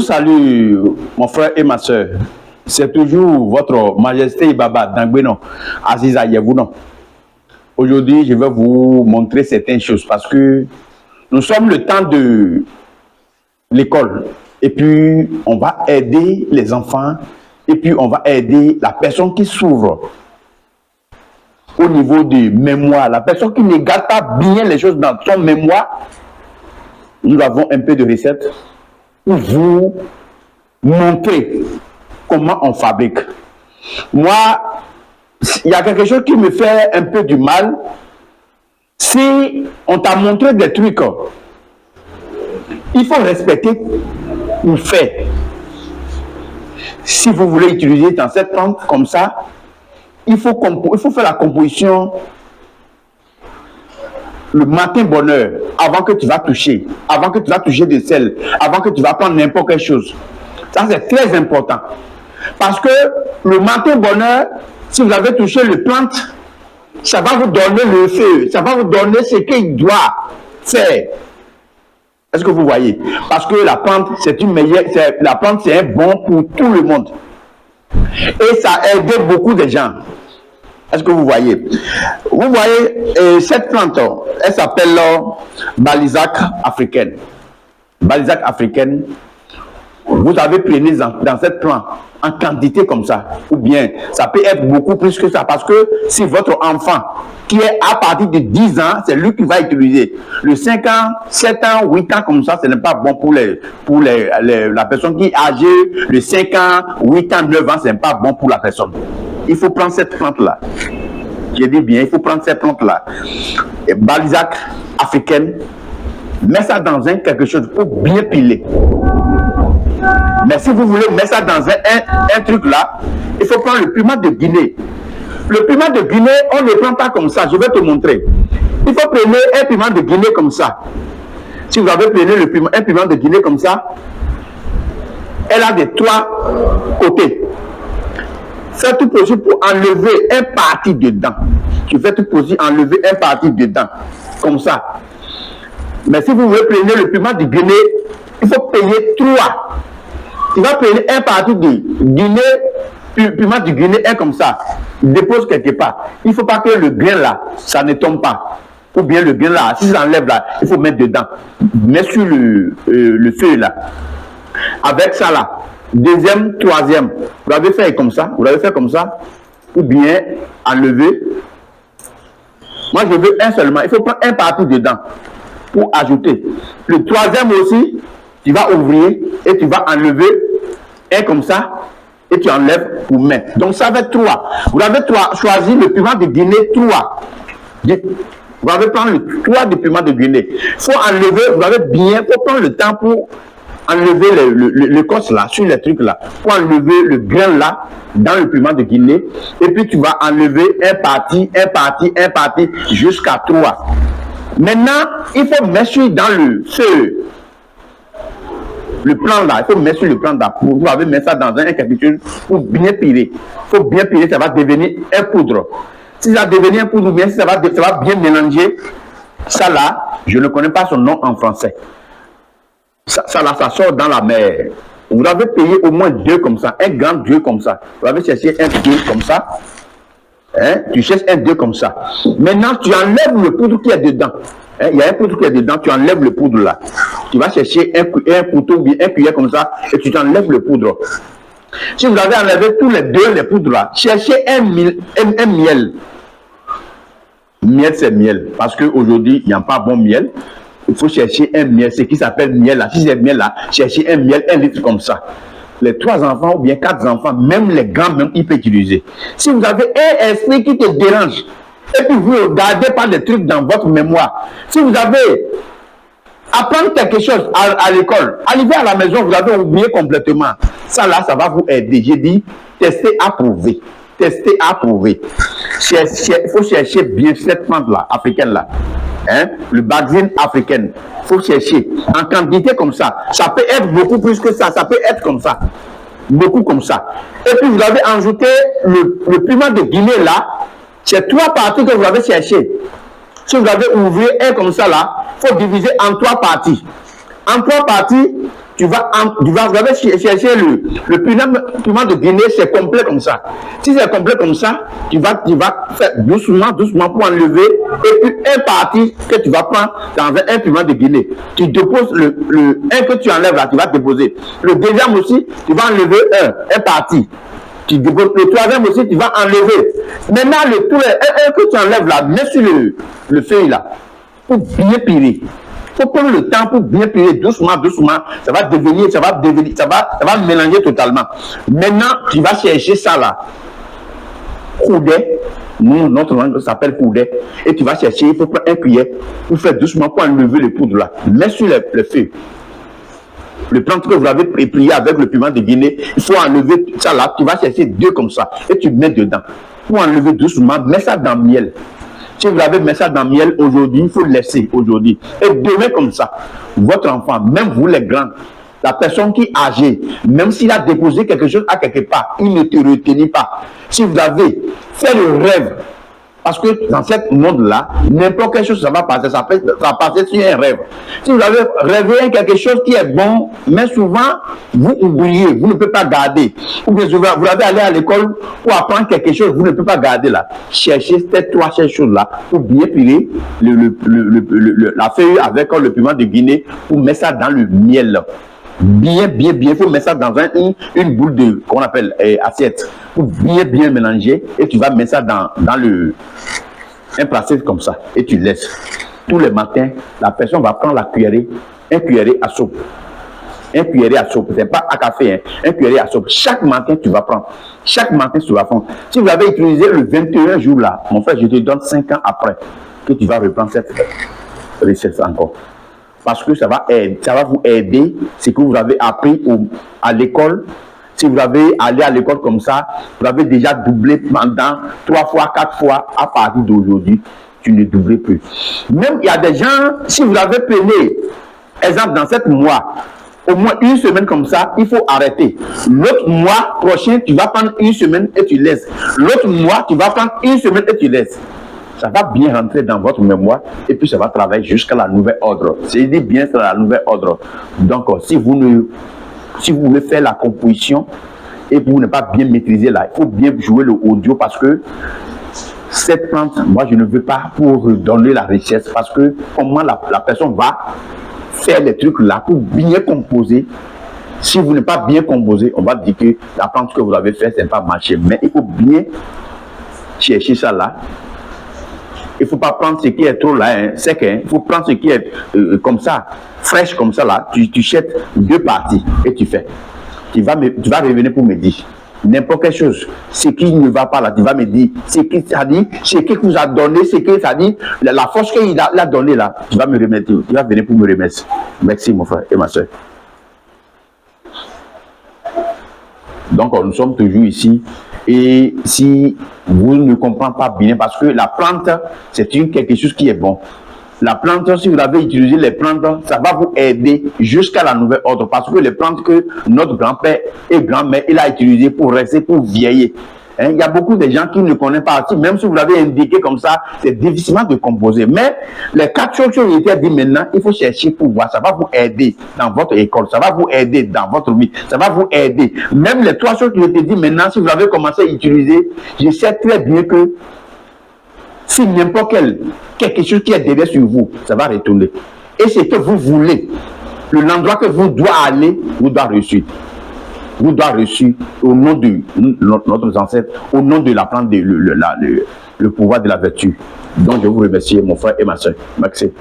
salue, mon frère et ma soeur. C'est toujours votre majesté Ibaba Dangbenon, Aziza Yevounon. Aujourd'hui, je vais vous montrer certaines choses parce que nous sommes le temps de l'école. Et puis, on va aider les enfants. Et puis, on va aider la personne qui s'ouvre au niveau de mémoire. La personne qui ne garde pas bien les choses dans son mémoire. Nous avons un peu de recettes pour vous montrer comment on fabrique. Moi, il y a quelque chose qui me fait un peu du mal. Si on t'a montré des trucs, il faut respecter ou faire. Si vous voulez utiliser dans cette plante comme ça, il faut faire la composition le matin bonheur, avant que tu vas toucher, des sels, avant que tu vas prendre n'importe quelle chose. Ça, c'est très important. Parce que le matin bonheur, si vous avez touché le plante, ça va vous donner le feu, ça va vous donner ce qu'il doit faire. Est-ce que vous voyez? Parce que la plante, c'est un bon pour tout le monde. Et ça aide beaucoup de gens. Est-ce que vous voyez? Vous voyez, cette plante, elle s'appelle Balizac africaine. Balizac africaine, vous avez pris dans cette plante en quantité comme ça. Ou bien, ça peut être beaucoup plus que ça. Parce que si votre enfant, qui est à partir de 10 ans, c'est lui qui va utiliser. Le 5 ans, 7 ans, 8 ans comme ça, ce n'est pas bon pour la personne qui est âgée de 5 ans, 8 ans, 9 ans, ce n'est pas bon pour la personne. Il faut prendre cette plante-là. J'ai dit bien, il faut prendre cette plante-là. Balizac africaine, mets ça dans quelque chose pour bien piler. Mais si vous voulez mettre ça dans un truc là, il faut prendre le piment de Guinée. Le piment de Guinée, on ne le prend pas comme ça. Je vais te montrer. Il faut prendre un piment de Guinée comme ça. Si vous avez pris un piment de Guinée comme ça, elle a des 3 côtés. Faites tout possible pour enlever un parti dedans. Tu fais tout possible pour enlever un parti dedans. Comme ça. Mais si vous voulez prendre le piment de Guinée, il faut payer 3. Tu vas prendre un parti de Guinée, piment de Guinée, un comme ça. Dépose quelque part. Il ne faut pas que le grain là, ça ne tombe pas. Ou bien le grain là, si ça enlève là, il faut mettre dedans. Mets sur le feu là. Avec ça là. Deuxième, troisième, vous l'avez fait comme ça, ou bien enlever. Moi, je veux un seulement. Il faut prendre un parti dedans pour ajouter. Le troisième aussi, tu vas ouvrir et tu vas enlever un comme ça et tu enlèves pour mettre. Donc, ça va être 3. Vous avez choisi le piment de Guinée 3. Vous allez prendre le 3 de piment de Guinée. Il faut enlever, vous avez bien, il faut prendre le temps pour enlever le cos là, sur les trucs là, pour enlever le grain là, dans le piment de Guinée, et puis tu vas enlever un parti, jusqu'à 3. Maintenant, il faut mettre dans le feu, le plan là, il faut mettre sur le plan là, vous avez mis ça dans un quelque pour bien piler. Il faut bien piler, ça va devenir un poudre. Si ça devient un poudre, bien, ça va bien mélanger. Ça là, je ne connais pas son nom en français. Ça là, ça sort dans la mer. Vous avez payé au moins 2 comme ça, un grand 2 comme ça. Vous avez cherché un 2 comme ça. Hein? Tu cherches un 2 comme ça. Maintenant, tu enlèves le poudre qui est dedans. Hein? Il y a un poudre qui est dedans, tu enlèves le poudre là. Tu vas chercher un couteau ou bien un cuillère comme ça et tu t'enlèves le poudre. Si vous avez enlevé tous les 2 les poudres là, cherchez un miel. Miel, c'est miel. Parce qu'aujourd'hui, il n'y a pas bon miel. Il faut chercher un miel, ce qui s'appelle miel là. Si c'est miel là, cherchez un miel, 1 litre comme ça. Les 3 enfants ou bien 4 enfants, même les grands, même, ils peuvent utiliser. Si vous avez un esprit qui te dérange, et puis vous ne gardez pas des trucs dans votre mémoire, si vous avez apprendre quelque chose à l'école, arriver à la maison, vous avez oublié complètement. Ça là, ça va vous aider. J'ai dit, tester, approuver. Tester, approuver. Il faut chercher bien cette plante là, africaine là. Hein? Le Balizac africaine. Il faut chercher en quantité comme ça. Ça peut être beaucoup plus que ça. Ça peut être comme ça. Beaucoup comme ça. Et puis vous avez ajouté le piment de Guinée là. C'est 3 parties que vous avez cherché. Si vous avez ouvert un comme ça là, il faut diviser en 3 parties. En 3 parties, tu vas chercher le piment de Guinée, c'est complet comme ça. Si c'est complet comme ça, tu vas faire doucement pour enlever. Et puis, une partie que tu vas prendre dans un piment de Guinée. Tu déposes un que tu enlèves là, tu vas déposer. Le deuxième aussi, tu vas enlever un partie. Tu déposes. Le troisième aussi, tu vas enlever. Maintenant, un que tu enlèves là, mets sur le feuille là, pour bien piler. Il faut prendre le temps pour bien piler doucement. Ça va mélanger totalement. Maintenant, tu vas chercher ça là. Coudet. Notre langue s'appelle coudet. Et tu vas chercher, il faut prendre un cuillère pour faire doucement pour enlever le poudre là. Mets sur le feu. Le plante que vous avez plié avec le piment de Guinée, il faut enlever ça là. Tu vas chercher 2 comme ça. Et tu mets dedans. Pour enlever doucement, mets ça dans le miel. Si vous avez mis ça dans le miel aujourd'hui, il faut le laisser aujourd'hui. Et demain comme ça, votre enfant, même vous les grands, la personne qui est âgée, même s'il a déposé quelque chose à quelque part, il ne te retenait pas. Si vous avez fait le rêve, parce que dans ce monde-là, n'importe quelle chose, ça va passer, ça va passer sur un rêve. Si vous avez rêvé quelque chose qui est bon, mais souvent, vous oubliez, vous ne pouvez pas garder. Ou bien vous avez allé à l'école pour apprendre quelque chose, vous ne pouvez pas garder là. Cherchez ces 3 choses-là pour bien piler la feuille avec le piment de Guinée pour mettre ça dans le miel. Bien, il faut mettre ça dans une boule de, qu'on appelle assiette, pour bien mélanger, et tu vas mettre ça dans un plastique comme ça, et tu laisses. Tous les matins, la personne va prendre un cuillerée à soupe. Un cuillerée à soupe, c'est pas à café, hein, un cuillerée à soupe. Chaque matin, tu vas prendre. Chaque matin, tu vas prendre. Si vous l'avez utilisé le 21 jours là, mon frère, je te donne 5 ans après que tu vas reprendre cette recette encore. Parce que ça va vous aider, ce que vous avez appris à l'école. Si vous avez allé à l'école comme ça, vous avez déjà doublé pendant 3 fois, 4 fois, à partir d'aujourd'hui, tu ne doubles plus. Même il y a des gens, si vous avez peiné, exemple dans 7 mois, au moins 1 semaine comme ça, il faut arrêter. L'autre mois prochain, tu vas prendre 1 semaine et tu laisses. L'autre mois, tu vas prendre 1 semaine et tu laisses. Ça va bien rentrer dans votre mémoire et puis ça va travailler jusqu'à la nouvelle ordre. C'est bien sur la nouvelle ordre. Donc, si vous voulez faire la composition et vous n'êtes pas bien maîtrisé là, il faut bien jouer le audio parce que cette plante, moi je ne veux pas pour donner la richesse parce que comment la personne va faire les trucs là pour bien composer. Si vous n'êtes pas bien composé, on va dire que la plante que vous avez fait, c'est pas marché. Mais il faut bien chercher ça là. Il ne faut pas prendre ce qui est trop là, hein, sec. Hein. Il faut prendre ce qui est comme ça, fraîche comme ça là. Tu jettes 2 parties et tu fais. Tu vas revenir pour me dire n'importe quelle chose. Ce qui ne va pas là, tu vas me dire. Ce qui vous a donné, ce qui ça dit, la force qu'il a donnée là, tu vas me remettre. Tu vas venir pour me remettre. Merci mon frère et ma soeur. Donc nous sommes toujours ici. Et si vous ne comprenez pas bien, parce que la plante, c'est quelque chose qui est bon. La plante, si vous avez utilisé les plantes, ça va vous aider jusqu'à la nouvelle ordre. Parce que les plantes que notre grand-père et grand-mère, il a utilisé pour rester, pour vieillir. Hein, il y a beaucoup de gens qui ne connaissent pas. Même si vous l'avez indiqué comme ça, c'est difficilement de composer. Mais les 4 choses que j'ai été dit maintenant, il faut chercher pour voir. Ça va vous aider dans votre école. Ça va vous aider dans votre vie. Ça va vous aider. Même les 3 choses que je t'ai dit maintenant, si vous avez commencé à utiliser, je sais très bien que si n'importe quelque chose qui est derrière sur vous, ça va retourner. Et ce que vous voulez, l'endroit que vous devez aller, vous devez reçu. Vous devez reçu au nom de notre ancêtre, au nom de la plante, le pouvoir de la vertu. Donc je vous remercie, mon frère et ma soeur. Merci.